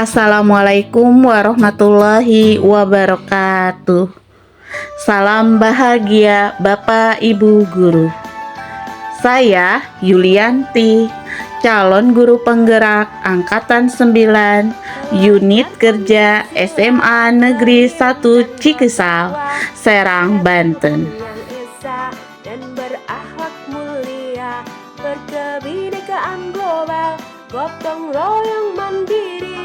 Assalamualaikum warahmatullahi wabarakatuh. Salam bahagia Bapak Ibu Guru. Saya Yulianti, calon guru penggerak Angkatan 9, Unit Kerja SMA Negeri 1 Cikesal, Serang, Banten. Dan berakhlak mulia, berkebinekaan global, gotong royong mandiri.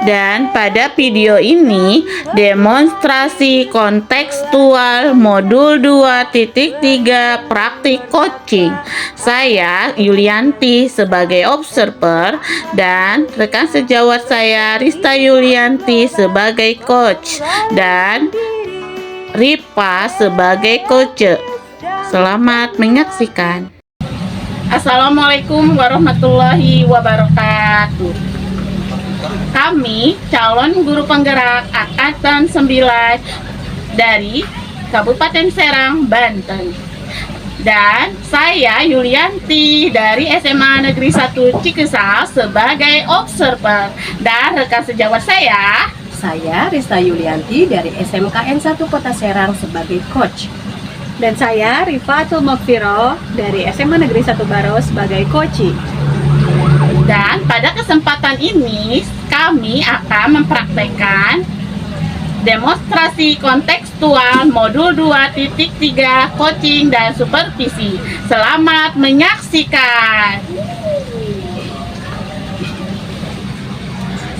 Dan pada video ini demonstrasi kontekstual modul 2.3 praktik coaching. Saya Yulianti sebagai observer dan rekan sejawat saya Rista Yulianti sebagai coach dan Ripa sebagai coach. Selamat menyaksikan. Assalamualaikum warahmatullahi wabarakatuh. Kami calon guru penggerak Angkatan 9 dari Kabupaten Serang, Banten. Dan saya Yulianti dari SMA Negeri 1 Cikesal sebagai observer. Dan rekan sejawat saya Rista Yulianti dari SMKN 1 Kota Serang sebagai coach. Dan saya Rifatul Mokfiro dari SMA Negeri 1 Baro sebagai coach. Dan pada kesempatan ini kami akan mempraktekkan demonstrasi kontekstual modul 2.3 coaching dan supervisi. Selamat menyaksikan.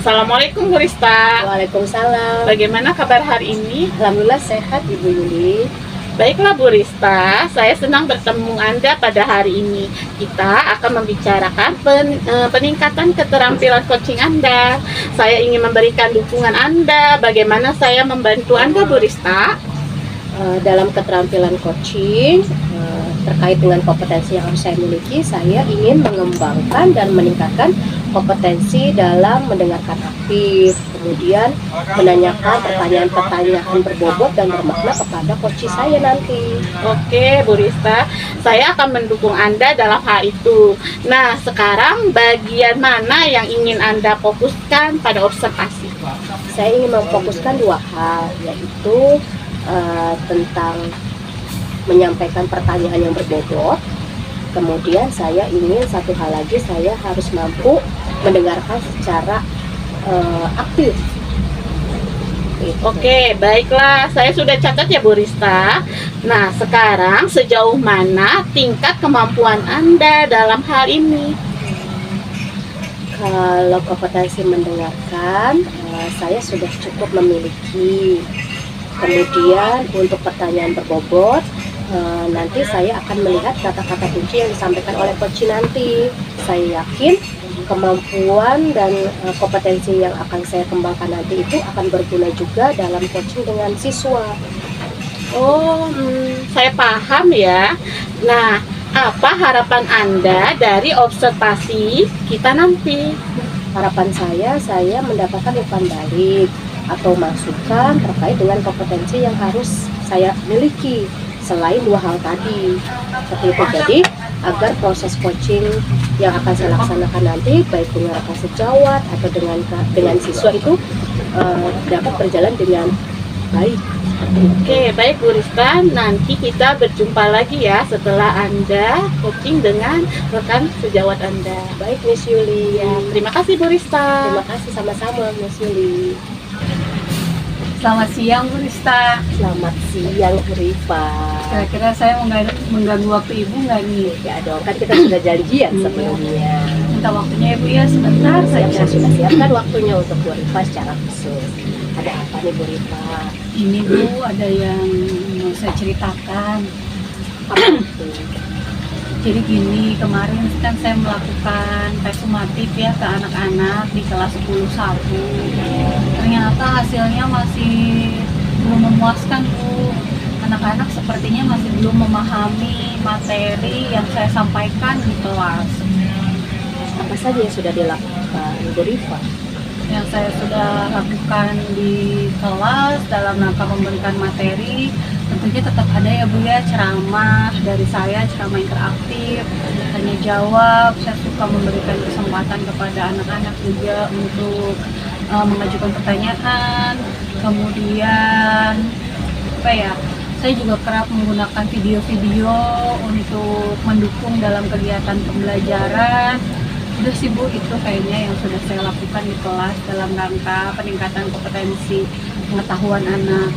Assalamualaikum Bu Rista. Waalaikumsalam. Bagaimana kabar hari ini? Alhamdulillah sehat Ibu Yuli. Baiklah Bu Rista, saya senang bertemu Anda pada hari ini. Kita akan membicarakan peningkatan keterampilan coaching Anda. Saya ingin memberikan dukungan Anda. Bagaimana saya membantu Anda Bu Rista? Dalam keterampilan coaching terkait dengan kompetensi yang harus saya miliki, saya ingin mengembangkan dan meningkatkan kompetensi dalam mendengarkan aktif, kemudian menanyakan pertanyaan-pertanyaan berbobot dan bermakna kepada coach saya nanti. Oke Bu Rista, saya akan mendukung Anda dalam hal itu. Nah, sekarang bagian mana yang ingin Anda fokuskan pada observasi? Saya ingin memfokuskan dua hal, yaitu tentang menyampaikan pertanyaan yang berbobot. Kemudian saya ingin satu hal lagi, saya harus mampu mendengarkan secara aktif. Oke, baiklah, saya sudah catat ya Bu Rista. Nah, sekarang sejauh mana tingkat kemampuan Anda dalam hal ini? Kalau kompetensi mendengarkan, saya sudah cukup memiliki. Kemudian untuk pertanyaan berbobot, nanti saya akan melihat kata-kata kunci yang disampaikan oleh coach nanti. Saya yakin kemampuan dan kompetensi yang akan saya kembangkan nanti itu akan berguna juga dalam coaching dengan siswa. Saya paham ya. Nah, apa harapan Anda dari observasi kita nanti? Harapan saya mendapatkan umpan balik atau masukan terkait dengan kompetensi yang harus saya miliki selain dua hal tadi. Seperti itu, jadi agar proses coaching yang akan saya laksanakan nanti baik dengan rekan sejawat atau dengan siswa itu dapat berjalan dengan baik. Oke, baik Bu Rista, nanti kita berjumpa lagi ya setelah Anda coaching dengan rekan sejawat Anda. Baik Miss Yuli. Ya, terima kasih Bu Rista. Terima kasih sama-sama Miss Yuli. Selamat siang Bu Rista. Selamat siang Bu Rifa. Kira-kira saya mengganggu waktu Ibu nggak nih? Ya dong, kan kita sudah janjian sebelumnya. Minta waktunya Ibu ya sebentar Saya saja. sudah siapkan waktunya untuk Bu Rifa secara khusus. Ada apa nih Bu Rifa? Ini Bu, ada yang mau saya ceritakan. Apa itu? Jadi gini, kemarin kan saya melakukan tes sumatif ya ke anak-anak di kelas 10-1. Ternyata hasilnya masih belum memuaskan Bu. Anak-anak sepertinya masih belum memahami materi yang saya sampaikan di kelas. Apa saja yang sudah dilakukan Bu Rifa? Yang saya sudah lakukan di kelas dalam rangka memberikan materi, tentunya tetap ada ya Bu ya, ceramah dari saya, ceramah interaktif, tanya jawab. Saya suka memberikan kesempatan kepada anak-anak juga untuk mengajukan pertanyaan. Kemudian apa ya, saya juga kerap menggunakan video-video untuk mendukung dalam kegiatan pembelajaran. Udah sih Bu, itu kayaknya yang sudah saya lakukan di kelas dalam rangka peningkatan kompetensi pengetahuan anak.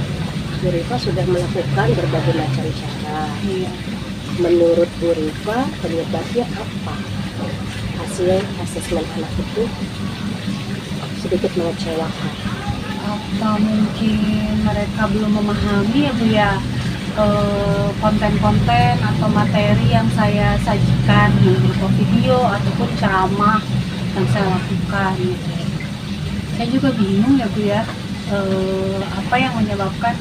Bu Rifa sudah melakukan berbagai macam cara. Iya. Menurut Bu Rifa, penyebabnya apa? Hasil asesmen anak itu sedikit mengecewakan. Apa mungkin mereka belum memahami ya Bu ya, konten-konten atau materi yang saya sajikan, berupa video ataupun ceramah yang saya lakukan. Saya juga bingung ya Bu ya, apa yang menyebabkan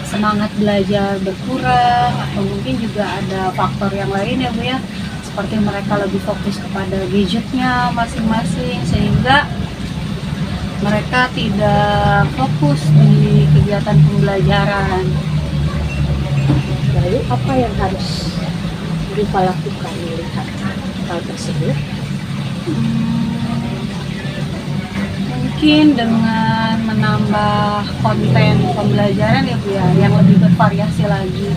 semangat belajar berkurang, atau mungkin juga ada faktor yang lain ya Bu ya, seperti mereka lebih fokus kepada gadgetnya masing-masing sehingga mereka tidak fokus di kegiatan pembelajaran. Lalu apa yang harus Bu Rifa lakukan melihat hal tersebut? Mungkin dengan menambah konten pembelajaran ya Bu ya, yang lebih bervariasi lagi.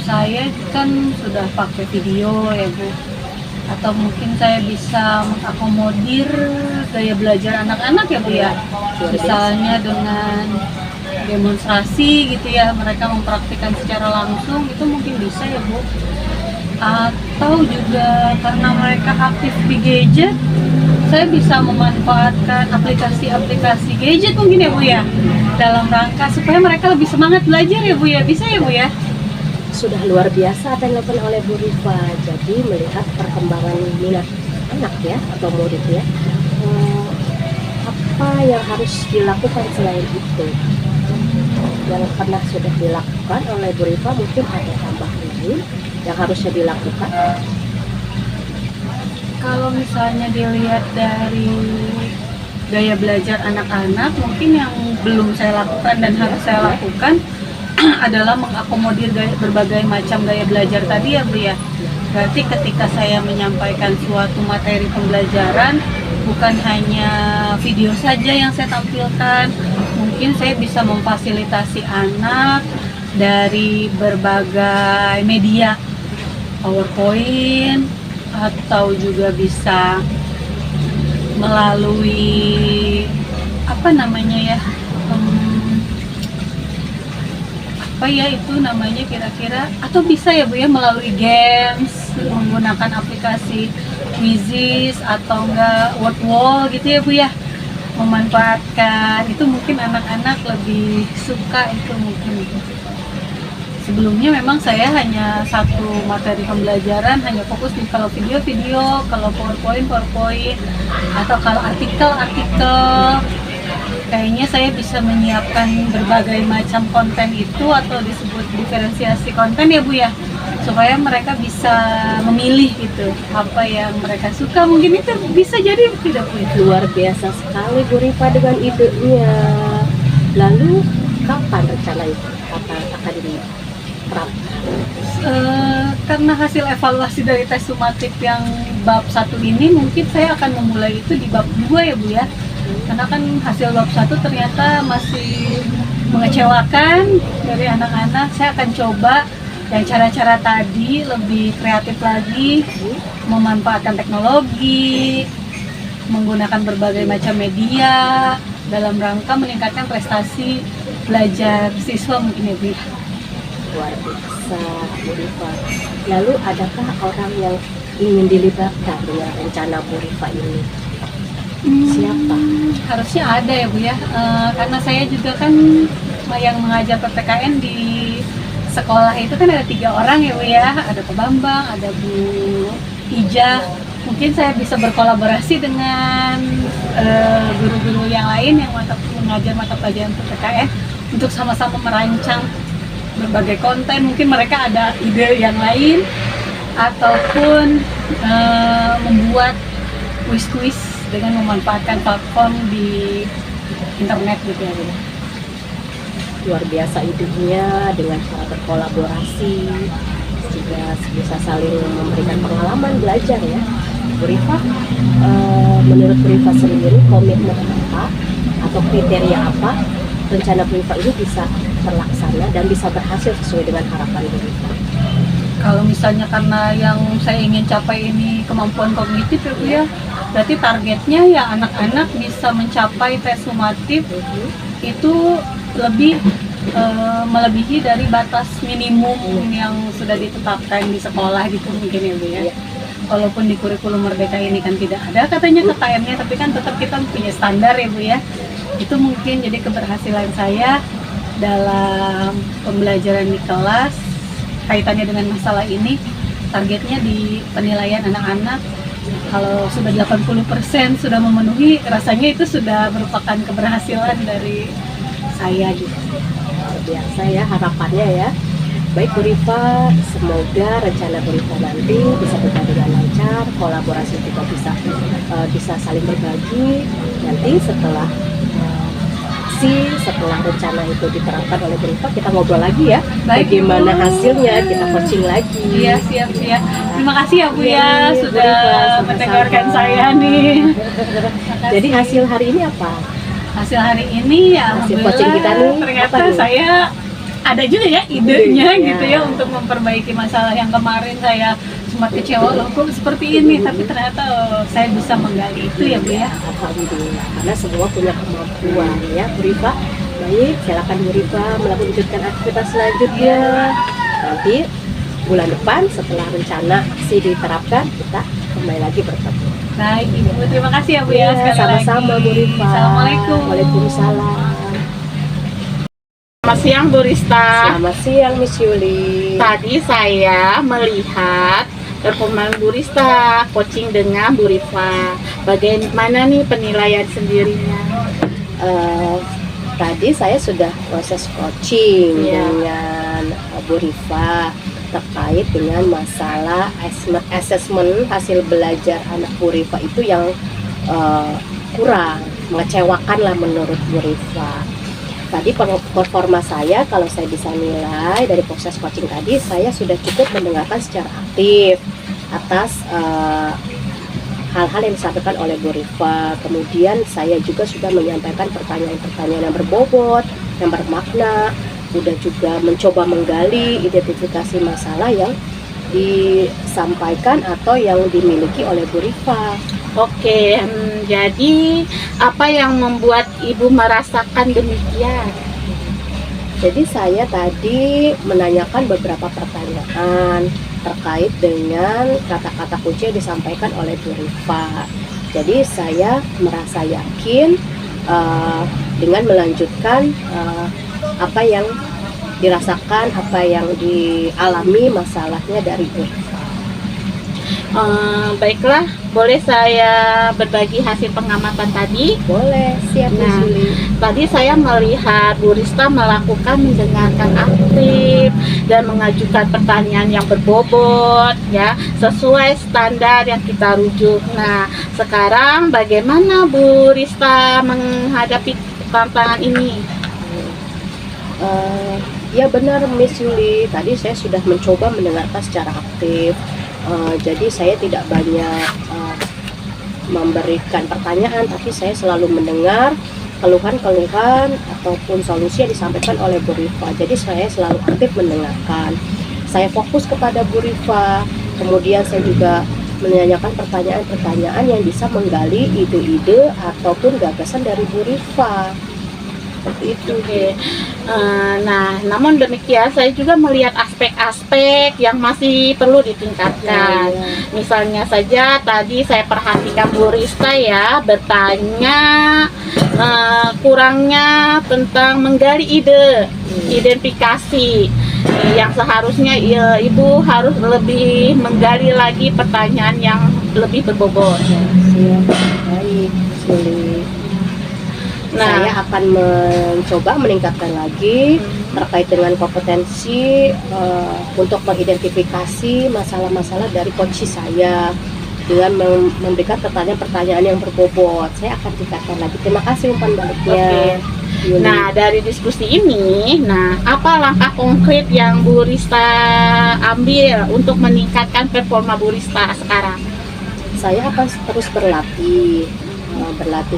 Saya kan sudah pakai video ya Bu, atau mungkin saya bisa mengakomodir gaya belajar anak-anak ya Bu ya, misalnya dengan demonstrasi gitu ya, mereka mempraktikkan secara langsung, itu mungkin bisa ya Bu. Atau juga karena mereka aktif di gadget, saya bisa memanfaatkan aplikasi-aplikasi gadget mungkin ya Bu ya, dalam rangka supaya mereka lebih semangat belajar ya Bu ya, bisa ya Bu ya. Sudah luar biasa apa yang dilakukan oleh Bu Rifa. Jadi melihat perkembangan minat anak ya atau murid ya, apa yang harus dilakukan selain itu yang pernah sudah dilakukan oleh Bu Rifa, mungkin ada tambahan lain yang harusnya dilakukan. Kalau misalnya dilihat dari gaya belajar anak-anak, mungkin yang belum saya lakukan dan harus saya lakukan adalah mengakomodir berbagai macam gaya belajar tadi ya Bu ya. Berarti ketika saya menyampaikan suatu materi pembelajaran, bukan hanya video saja yang saya tampilkan, mungkin saya bisa memfasilitasi anak dari berbagai media, PowerPoint, atau juga bisa melalui apa namanya ya, apa ya itu namanya kira-kira, atau bisa ya Bu ya melalui games, menggunakan aplikasi Quizzes atau enggak Word Wall gitu ya Bu ya, memanfaatkan itu mungkin anak-anak lebih suka itu mungkin. Sebelumnya memang saya hanya satu materi pembelajaran, hanya fokus di kalau video-video, kalau PowerPoint, atau kalau artikel. Kayaknya saya bisa menyiapkan berbagai macam konten itu, atau disebut diferensiasi konten ya Bu ya, supaya mereka bisa memilih gitu apa yang mereka suka. Mungkin itu bisa jadi tidak Bu. Luar biasa sekali Bu Rifa dengan idenya. Lalu kapan rencana itu akan diterapkan? Karena hasil evaluasi dari tes sumatif yang bab 1 ini, mungkin saya akan memulai itu di bab 2 ya Bu ya. Karena kan hasil bab 1 ternyata masih mengecewakan dari anak-anak. Saya akan coba yang cara-cara tadi lebih kreatif lagi, memanfaatkan teknologi, menggunakan berbagai macam media dalam rangka meningkatkan prestasi belajar siswa mungkin ya Bu. Luar biasa Bu Rifa. Lalu adakah orang yang ingin dilibatkan dengan rencana Bu Rifa ini? Siapa? Harusnya ada ya Bu ya, karena saya juga kan yang mengajar PPKN di sekolah itu kan ada 3 orang ya Bu ya, ada Pak Bambang, ada Bu Ija. Mungkin saya bisa berkolaborasi dengan guru-guru yang lain yang mengajar mata pelajaran PPKN untuk sama-sama merancang berbagai konten. Mungkin mereka ada ide yang lain, ataupun membuat kuis-kuis dengan memanfaatkan platform di internet gitu ya Bu. luar biasa idenya dengan cara berkolaborasi juga bisa saling memberikan pengalaman belajar ya. Bu Rifa, menurut Bu Rifa sendiri komitmen apa atau kriteria apa rencana Bu Rifa ini bisa terlaksana dan bisa berhasil sesuai dengan harapan Bu Rifa? Kalau misalnya karena yang saya ingin capai ini kemampuan kognitif ya Bu ya, berarti targetnya ya anak-anak bisa mencapai tes sumatif itu lebih melebihi dari batas minimum yang sudah ditetapkan di sekolah gitu mungkin ya Bu ya. Walaupun di kurikulum Merdeka ini kan tidak ada katanya KKM-nya, tapi kan tetap kita punya standar ya Bu ya. Itu mungkin jadi keberhasilan saya dalam pembelajaran di kelas kaitannya dengan masalah ini. Targetnya di penilaian anak-anak kalau sudah 80% sudah memenuhi, rasanya itu sudah merupakan keberhasilan dari saya gitu. Luar biasa ya harapannya ya. Baik Bu Rifa, semoga rencana Bu Rifa nanti bisa berjalan dengan lancar, kolaborasi juga bisa saling berbagi. Nanti setelah setelah rencana itu diterapkan oleh Bu Rifa, kita ngobrol lagi ya. Baik, bagaimana Bu. hasilnya, kita coaching lagi. Iya, siap. Terima kasih ya Bu Iya, ya Bu sudah Rifa, sama-sama. mendengarkan saya nih. Jadi hasil hari ini apa? Hasil hari ini ya Hasil alhamdulillah coaching kita nih, ternyata apa nih? saya ada juga ya idenya Idenya. gitu ya untuk memperbaiki masalah yang kemarin saya sempat kecewa loh kok seperti ini, tapi ternyata saya bisa menggali itu ya Bu ya. Alhamdulillah, karena semua punya kemampuan ya Bu Rifa. Baik, silakan Bu Rifa melanjutkan aktivitas selanjutnya. Nanti bulan depan setelah rencana aksi diterapkan, kita kembali lagi bertemu. Baik Ibu, terima kasih ya Bu ya sekali Sama-sama lagi. Bu Rifa. Assalamualaikum. Waalaikumsalam. Selamat siang Bu Rista. Selamat siang Miss Yuli. Tadi saya melihat performa Bu Rista coaching dengan Bu Rifa. Bagaimana nih penilaian sendirinya? Tadi saya sudah proses coaching Iya. dengan Bu Rifa terkait dengan masalah assessment hasil belajar anak Bu Rifa itu yang kurang mengecewakan lah menurut Bu Rifa. Tadi performa saya, kalau saya bisa nilai dari proses coaching tadi, saya sudah cukup mendengarkan secara aktif atas hal-hal yang disampaikan oleh Bu Rifa. Kemudian saya juga sudah menyampaikan pertanyaan-pertanyaan yang berbobot, yang bermakna, udah juga mencoba menggali identifikasi masalah yang disampaikan atau yang dimiliki oleh Bu Rifa. Oke, jadi apa yang membuat Ibu merasakan demikian? Jadi saya tadi menanyakan beberapa pertanyaan terkait dengan kata-kata kunci yang disampaikan oleh Bu Rifa. Jadi saya merasa yakin dengan melanjutkan apa yang dirasakan, apa yang dialami masalahnya dari Bu Rifa. Baiklah, boleh saya berbagi hasil pengamatan tadi? Boleh, siap Miss Nah, Yuli. Tadi saya melihat Bu Rista melakukan mendengarkan aktif dan mengajukan pertanyaan yang berbobot ya, sesuai standar yang kita rujuk. Nah, sekarang bagaimana Bu Rista menghadapi tantangan ini? Ya benar Miss Yuli, tadi saya sudah mencoba mendengarkan secara aktif. Jadi saya tidak banyak memberikan pertanyaan, tapi saya selalu mendengar keluhan-keluhan ataupun solusi yang disampaikan oleh Bu Rifa. Jadi saya selalu aktif mendengarkan. Saya fokus kepada Bu Rifa. Kemudian saya juga menanyakan pertanyaan-pertanyaan yang bisa menggali ide-ide ataupun gagasan dari Bu Rifa. Seperti itu. Oke. Nah, namun demikian saya juga melihat aspek-aspek yang masih perlu ditingkatkan. Ya. Misalnya saja tadi saya perhatikan Bu Rista ya bertanya kurangnya tentang menggali ide, identifikasi yang seharusnya Ibu harus lebih menggali lagi pertanyaan yang lebih berbobot. Siap, baik, Suli. Nah, Saya akan mencoba meningkatkan lagi terkait dengan kompetensi untuk mengidentifikasi masalah-masalah dari coach saya dengan memberikan pertanyaan-pertanyaan yang berbobot. Saya akan tingkatkan lagi. Terima kasih umpan baliknya. Oke. Yuli. Nah, dari diskusi ini, apa langkah konkret yang Bu Rista ambil untuk meningkatkan performa Bu Rista sekarang? Saya akan terus berlatih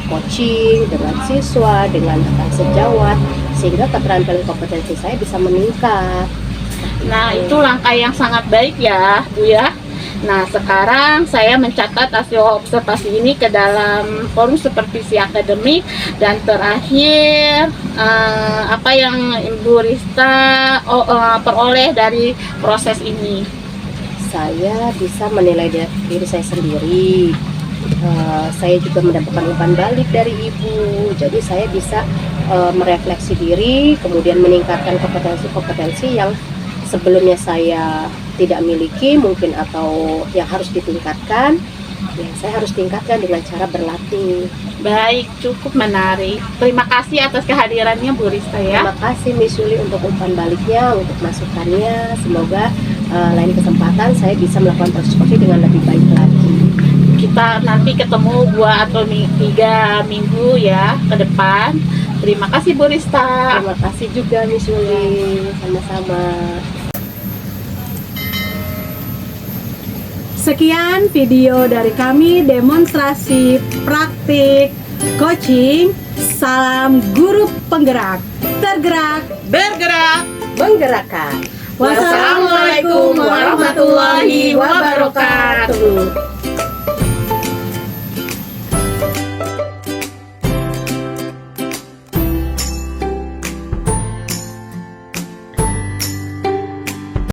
coaching dengan siswa, dengan rekan sejawat, sehingga keterampilan kompetensi saya bisa meningkat. Nah, itu langkah yang sangat baik ya, Bu ya. Nah, sekarang saya mencatat hasil observasi ini ke dalam forum supervisi akademik, dan terakhir apa yang Ibu Rista peroleh dari proses ini. Saya bisa menilai diri saya sendiri. Saya juga mendapatkan umpan balik dari ibu, jadi saya bisa merefleksi diri, kemudian meningkatkan kompetensi-kompetensi yang sebelumnya saya tidak miliki mungkin, atau yang harus ditingkatkan. Ya, saya harus tingkatkan dengan cara berlatih. Baik, cukup menarik. Terima kasih atas kehadirannya Bu Rista ya. Terima kasih Miss Yuli untuk umpan baliknya, untuk masukannya. Semoga lain kesempatan saya bisa melakukan proses coaching dengan lebih baik lagi. Kita nanti ketemu 2 atau 3 minggu ya ke depan. Terima kasih Bu Rista. Terima kasih juga Miss Yuli. Sama-sama. Sekian video dari kami demonstrasi praktik coaching. Salam guru penggerak, tergerak, Bergerak. Menggerakkan. Wassalamualaikum warahmatullahi wabarakatuh.